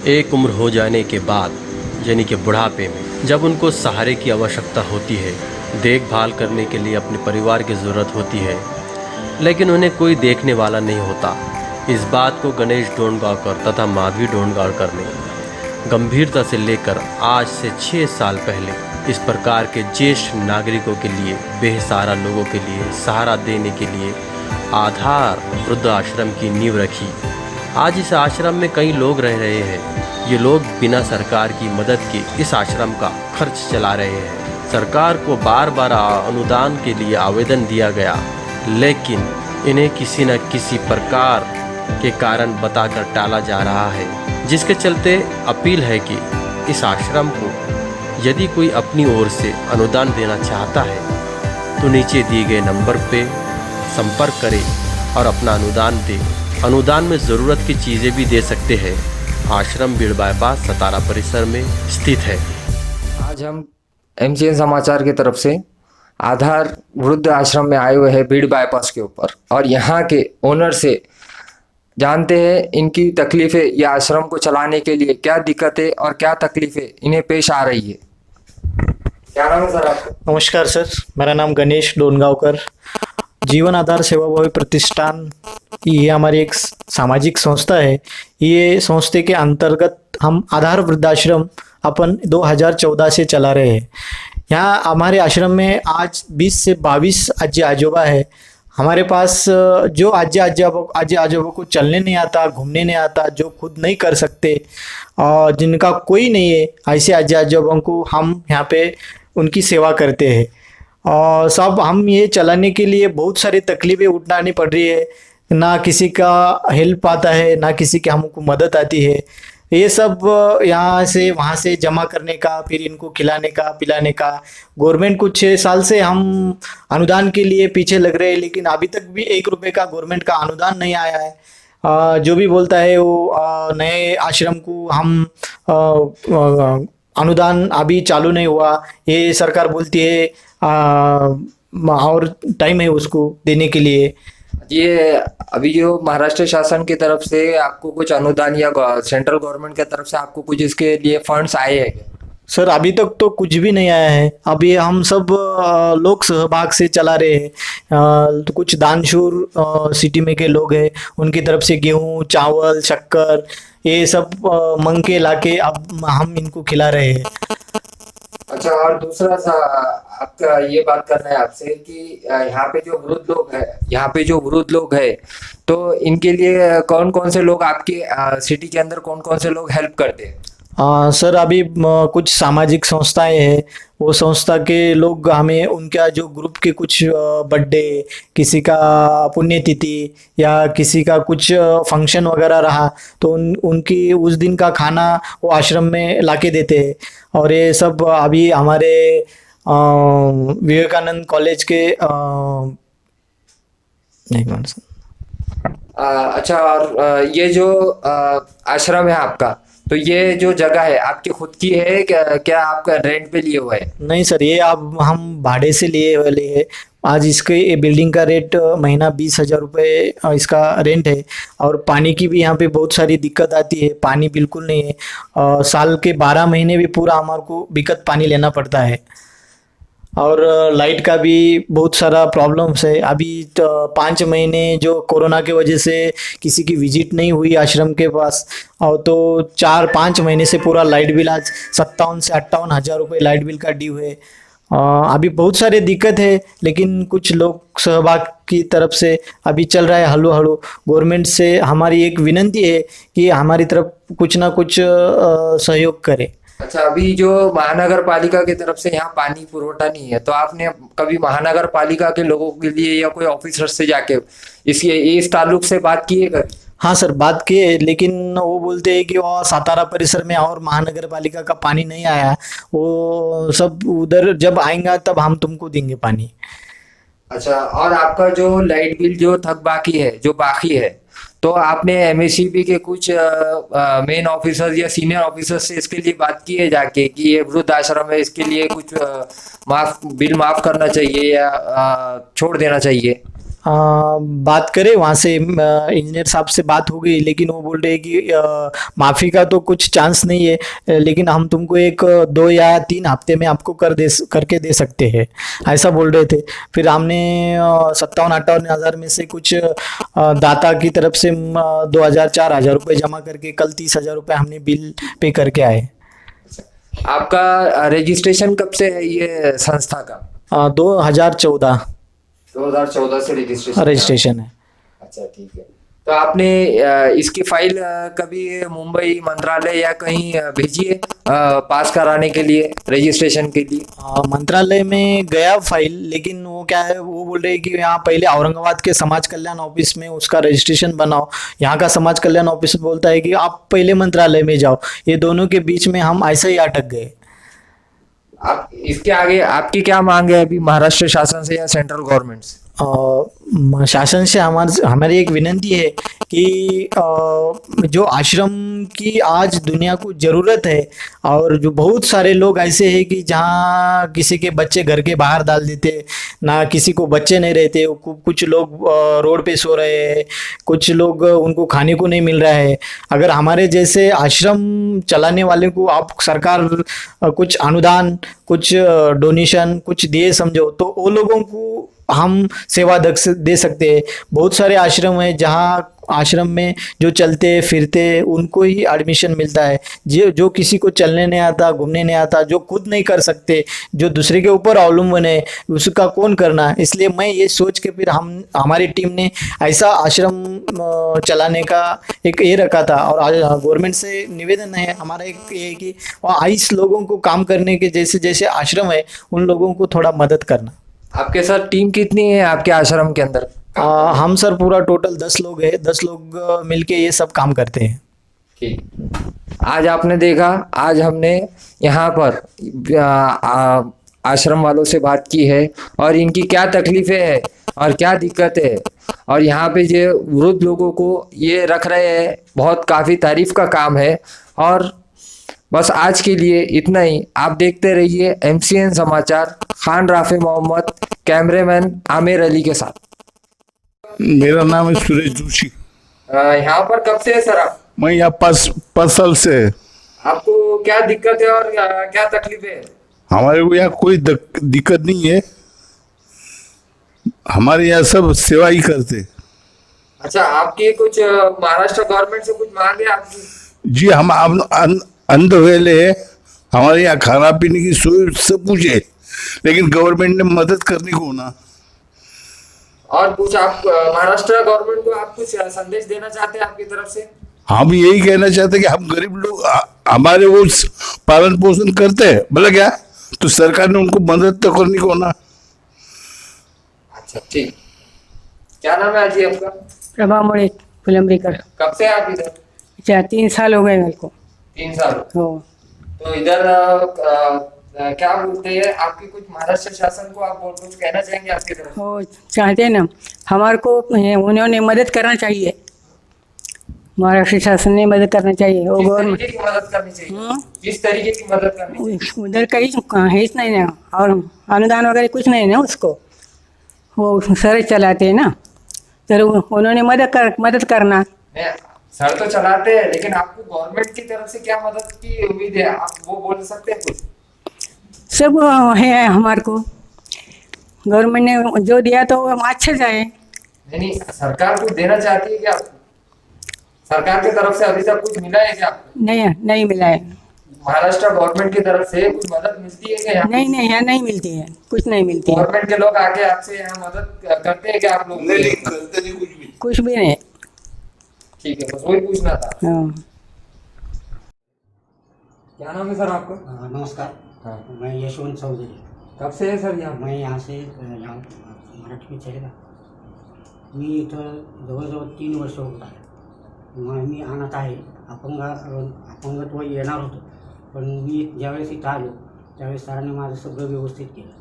एक उम्र हो जाने के बाद यानी कि बुढ़ापे में जब उनको सहारे की आवश्यकता होती है, देखभाल करने के लिए अपने परिवार की ज़रूरत होती है, लेकिन उन्हें कोई देखने वाला नहीं होता। इस बात को गणेश डोनगांवकर तथा माधवी डोनगांवकर ने गंभीरता से लेकर आज से 6 साल पहले इस प्रकार के ज्येष्ठ नागरिकों के लिए, बेसहारा लोगों के लिए सहारा देने के लिए आधार वृद्ध आश्रम की नींव रखी। आज इस आश्रम में कई लोग रह रहे हैं। ये लोग बिना सरकार की मदद के इस आश्रम का खर्च चला रहे हैं। सरकार को बार बार अनुदान के लिए आवेदन दिया गया, लेकिन इन्हें किसी न किसी प्रकार के कारण बताकर टाला जा रहा है, जिसके चलते अपील है कि इस आश्रम को यदि कोई अपनी ओर से अनुदान देना चाहता है तो नीचे दिए गए नंबर पे संपर्क करे और अपना अनुदान दे। अनुदान में ज़रूरत की चीज़ें भी दे सकते हैं। आश्रम बीड़ बाईपास सतारा परिसर में स्थित है। आज हम एमसीएन समाचार की तरफ से आधार वृद्ध आश्रम में आए हुए हैं बीड़ बाईपास के ऊपर, और यहाँ के ओनर से जानते हैं इनकी तकलीफ़ें या आश्रम को चलाने के लिए क्या दिक्कतें और क्या तकलीफ़ें इन्हें पेश आ रही है। क्या नाम है सर आपका? नमस्कार सर, मेरा नाम गणेश डोनगांवकर। जीवन आधार सेवाभावी प्रतिष्ठान ये हमारी एक सामाजिक संस्था है। ये संस्थे के अंतर्गत हम आधार वृद्धाश्रम अपन 2014 से चला रहे हैं। यहाँ हमारे आश्रम में आज 20 से 22 अज्जे आजोबा है। हमारे पास जो अज्जे आजोबा को चलने नहीं आता, घूमने नहीं आता, जो खुद नहीं कर सकते और जिनका कोई नहीं है, ऐसे अज्जे आजोबा को हम यहाँ पे उनकी सेवा करते हैं। और सब हम ये चलाने के लिए बहुत सारी तकलीफ़ें उठानी पड़ रही है। ना किसी का हेल्प आता है, ना किसी की हमको मदद आती है। ये सब यहाँ से वहाँ से जमा करने का, फिर इनको खिलाने का पिलाने का। गवर्नमेंट कुछ 6 साल से हम अनुदान के लिए पीछे लग रहे हैं, लेकिन अभी तक भी 1 रुपये का गवर्नमेंट का अनुदान नहीं आया है। जो भी बोलता है वो नए आश्रम को हम अनुदान अभी चालू नहीं हुआ, ये सरकार बोलती है और टाइम है उसको देने के लिए। ये अभी जो महाराष्ट्र शासन की तरफ से आपको कुछ अनुदान या सेंट्रल गवर्नमेंट की तरफ से आपको कुछ इसके लिए फंड्स आए हैं क्या? सर अभी तक तो कुछ भी नहीं आया है। अभी हम सब लोग सहभाग से चला रहे हैं। तो कुछ दानशूर सिटी में के लोग हैं, उनकी तरफ से गेहूं, चावल, शक्कर ये सब मंग के लाके अब हम इनको खिला रहे हैं। अच्छा, और दूसरा सा आपका ये बात करना है आपसे कि यहाँ पे जो वृद्ध लोग है तो इनके लिए कौन कौन से लोग आपके सिटी के अंदर कौन कौन से लोग हेल्प करते हैं? सर अभी कुछ सामाजिक संस्थाएं हैं, वो संस्था के लोग हमें उनका जो ग्रुप के कुछ बर्थडे, किसी का पुण्यतिथि या किसी का कुछ फंक्शन वगैरह रहा तो उनकी उस दिन का खाना वो आश्रम में लाके देते हैं। और ये सब अभी हमारे विवेकानंद कॉलेज के अच्छा, और ये जो आश्रम है आपका, तो ये जो जगह है आपकी खुद की है क्या आपका रेंट पे लिए हुआ है? नहीं सर, ये अब हम भाड़े से लिए वाले है। आज इसके बिल्डिंग का रेट महीना 20,000 रुपये इसका रेंट है। और पानी की भी यहाँ पे बहुत सारी दिक्कत आती है, पानी बिल्कुल नहीं है। साल के 12 महीने भी पूरा हमारे को दिक्कत पानी लेना पड़ता है। और लाइट का भी बहुत सारा प्रॉब्लम्स है। अभी 5 महीने जो कोरोना के वजह से किसी की विजिट नहीं हुई आश्रम के पास, और तो 4-5 महीने से पूरा लाइट बिल आज 57 से 58 हज़ार रुपये लाइट बिल का ड्यू है। अभी बहुत सारे दिक्कत है, लेकिन कुछ लोग सहभाग की तरफ से अभी चल रहा है हल्लू हल्लू। गवर्नमेंट से हमारी एक विनती है कि हमारी तरफ कुछ ना कुछ सहयोग करे। अच्छा, अभी जो महानगर पालिका की तरफ से यहाँ पानी पुरवठा नहीं है, तो आपने कभी महानगर पालिका के लोगों के लिए या कोई ऑफिसर से जाके इस ताल्लुक से बात की है कभी? हाँ सर, बात की है, लेकिन वो बोलते हैं कि वो सातारा परिसर में और महानगर पालिका का पानी नहीं आया, वो सब उधर जब आएगा तब हम तुमको देंगे पानी। अच्छा, और आपका जो लाइट बिल जो बाकी है, तो आपने एमएससीबी के कुछ मेन ऑफिसर या सीनियर ऑफिसर से इसके लिए बात की है जाके कि ये वृद्ध आश्रम है, इसके लिए कुछ बिल माफ करना चाहिए या छोड़ देना चाहिए? बात करें वहाँ से इंजीनियर साहब से बात हो गई, लेकिन वो बोल रहे हैं कि माफ़ी का तो कुछ चांस नहीं है, लेकिन हम तुमको एक 2 या 3 हफ्ते में आपको करके दे सकते हैं, ऐसा बोल रहे थे। फिर हमने 57-58 हज़ार में से कुछ दाता की तरफ से 2,000-4,000 रुपये जमा करके कल 30,000 रुपये हमने बिल पे करके आए। आपका रजिस्ट्रेशन कब से है ये संस्था का? 2014 2014 से रजिस्ट्रेशन है। अच्छा, ठीक है। तो आपने इसकी फाइल कभी मुंबई मंत्रालय या कहीं भेजी है पास कराने के लिए, रजिस्ट्रेशन के लिए? मंत्रालय में गया फाइल, लेकिन वो क्या है, वो बोल रहे हैं कि यहाँ पहले औरंगाबाद के समाज कल्याण ऑफिस में उसका रजिस्ट्रेशन बनाओ। यहाँ का समाज कल्याण ऑफिस बोलता है कि आप पहले मंत्रालय में जाओ। ये दोनों के बीच में हम ऐसे ही अटक गए। आप इसके आगे आपकी क्या मांग है अभी महाराष्ट्र शासन से या सेंट्रल गवर्नमेंट से? शासन से हमारी एक विनती है कि जो आश्रम की आज दुनिया को ज़रूरत है, और जो बहुत सारे लोग ऐसे हैं कि जहाँ किसी के बच्चे घर के बाहर डाल देते, ना किसी को बच्चे नहीं रहते, कुछ लोग रोड पे सो रहे हैं, कुछ लोग उनको खाने को नहीं मिल रहा है। अगर हमारे जैसे आश्रम चलाने वाले को आप सरकार कुछ अनुदान, कुछ डोनेशन कुछ दिए समझो, तो वो लोगों को हम सेवा दे सकते हैं। बहुत सारे आश्रम हैं जहाँ आश्रम में जो चलते फिरते उनको ही एडमिशन मिलता है। जो किसी को चलने नहीं आता, घूमने नहीं आता, जो खुद नहीं कर सकते, जो दूसरे के ऊपर अवलंबन है, उसका कौन करना। इसलिए मैं ये सोच के फिर हमारी टीम ने ऐसा आश्रम चलाने का एक ये रखा था। और गवर्नमेंट से निवेदन है हमारा एक ये कि इस लोगों को काम करने के जैसे जैसे आश्रम है उन लोगों को थोड़ा मदद करना। आपके साथ टीम कितनी है आपके आश्रम के अंदर? हम सर पूरा टोटल 10 लोग हैं। 10 लोग मिलके ये सब काम करते हैं। ठीक। आज आपने देखा, आज हमने यहाँ पर आश्रम वालों से बात की है और इनकी क्या तकलीफें हैं और क्या दिक्कत है, और यहाँ पे जो वृद्ध लोगों को ये रख रहे हैं, बहुत काफ़ी तारीफ का काम है। और बस आज के लिए इतना ही। आप देखते रहिए MCN समाचार, खान राफे मोहम्मद, कैमरेमैन आमिर अली के साथ। मेरा नाम है सुरेश जोशी। यहाँ पर कब से है सर आप? मैं यहाँ 5 साल से है। आपको क्या दिक्कत है और क्या तकलीफ है? हमारे को यहाँ कोई दिक्कत नहीं है। हमारे यहाँ सब सेवा ही करते। अच्छा, आपकी कुछ महाराष्ट्र गवर्नमेंट से कुछ मांग है आपकी? जी, हम अंधवेले है। हमारे यहाँ खाना पीने की सुविधा सब कुछ है, लेकिन गवर्नमेंट ने मदद करने को ना। और कुछ आप महाराष्ट्र गवर्नमेंट को आप कुछ संदेश देना चाहते हैं आपकी तरफ से? हम यही कहना चाहते हैं कि हम गरीब लोग, हमारे वो पालन पोषण करते हैं, बोला क्या, तो सरकार ने उनको मदद तो करने को ना। अच्छा, ठीक। क्या नाम है जी आपका? प्रभा मोड़े फुलंबरीकर। कब से आप इधर? अच्छा, 3 साल हो गए मेरे को। 3 साल हो। तो इधर क्या बोलते हैं, आपकी कुछ महाराष्ट्र शासन को आप कुछ कहना चाहेंगे आपकी तरफ? हो चाहते हैं ना, हमारे को उन्होंने मदद करना चाहिए। महाराष्ट्र शासन ने मदद करना चाहिए। वो गवर्नमेंट की मदद करनी चाहिए। किस तरीके की मदद करनी चाहिए? उधर कहीं है ही नहीं ना, और अनुदान वगैरह कुछ नहीं ना उसको। वो सर चलाते हैं ना, तो उन्होंने मदद करना। सर तो चलाते हैं, लेकिन आपको गवर्नमेंट की तरफ से क्या मदद की उम्मीद है? आप वो बोल सकते हैं कुछ? सब है हमारे को। गवर्नमेंट ने जो दिया तो वो अच्छा जाए। नहीं, सरकार कुछ देना चाहती है क्या आपको? सरकार की तरफ से अभी तक कुछ मिला है क्या आपको? नहीं मिला है। महाराष्ट्र गवर्नमेंट की तरफ से कुछ मदद मिलती है क्या? नहीं, यहाँ नहीं मिलती है, कुछ नहीं मिलती है। गवर्नमेंट के लोग आके आपसे यहाँ मदद करते हैं क्या आप लोग? नहीं, करते नहीं कुछ भी। कुछ भी नहीं। ठीक है, बस वही पूछना था। हाँ। क्या नाम है सर आपका? नमस्कार। हाँ। मैं यशवंत चौधरी। कब से है सर यहाँ? मैं यहाँ से यहाँ मराठी में चलेगा। मी इथं जवळजवळ 3 वर्ष होत आहे। मी अनाथ आहे। अपंगत्व येणार होतं, पण मी ज्यावेळेस इथं आलो त्यावेळेस सरांनी माझं सगळं व्यवस्थित केलं।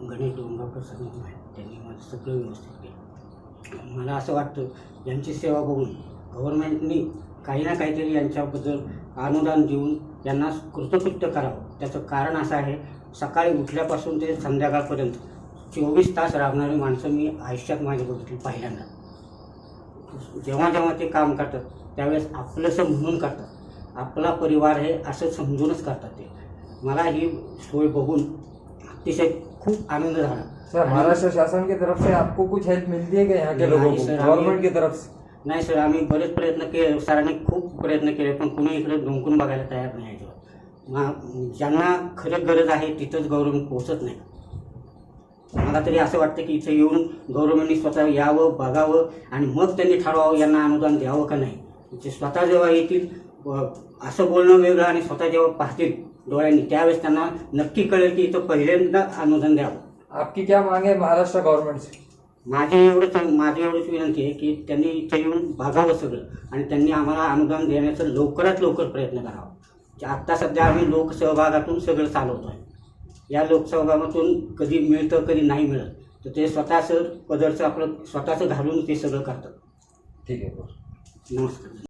गणेश डोंगावकर सर म्हणून आहे, त्यांनी माझं सगळं व्यवस्थित केलं। मला असं वाटतं यांची सेवा बघून गव्हर्नमेंटनी काही ना काहीतरी यांच्याबद्दल अनुदान देऊन यांना कृतकृत्य करावं। त्याचं कारण असं आहे, सकाळी उठल्यापासून ते संध्याकाळपर्यंत 24 तास राबणारी माणसं मी आयुष्यात माझ्या बघितली पहिल्यांदा. जेव्हा जेव्हा ते काम करतात त्यावेळेस आपलंसं म्हणून करतात, आपला परिवार आहे असं समजूनच करतात ते. मला ही सोय बघून अतिशय खूप आनंद झाला. सर, महाराष्ट्र शासन की तरफ से आपको कुछ हेल्प मिलती है क्या यहाँ के लोगों को, गवर्नमेंट की तरफ से? नाही सर, आम्ही बरेच प्रयत्न केले, सरांनी खूप प्रयत्न केले, पण कुणी इकडे डोंकून बघायला तयार नाही आहे. ज्यांना खरं गरज आहे तिथंच गव्हर्नमेंट पोहोचत नाही. मला तरी असं वाटतं की इथं येऊन गव्हर्नमेंटनी स्वतः यावं, बघावं आणि मग त्यांनी ठरवावं यांना अनुदान द्यावं का नाही. ते स्वतः जेव्हा येतील, असं बोलणं वेगळं आणि स्वतः जेव्हा पाहतील डोळ्यांनी त्यावेळेस त्यांना नक्की कळेल की इथं पहिल्यांदा अनुदान द्यावं. आपकी क्या मांग है महाराष्ट्र गवर्नमेंट से? माझी एवढंच विनंती आहे की त्यांनी इथं येऊन बघावं सगळं आणि त्यांनी आम्हाला अनुदान देण्याचा लवकरात लवकर प्रयत्न करावा. आत्ता सध्या आम्ही लोकसहभागातून सगळं चालवतो आहे. या लोकसहभागातून कधी मिळतं कधी नाही मिळत, तर ते स्वतःचं पदरचं आपलं स्वतःचं घालून ते सगळं करतात. ठीक आहे. नमस्कार.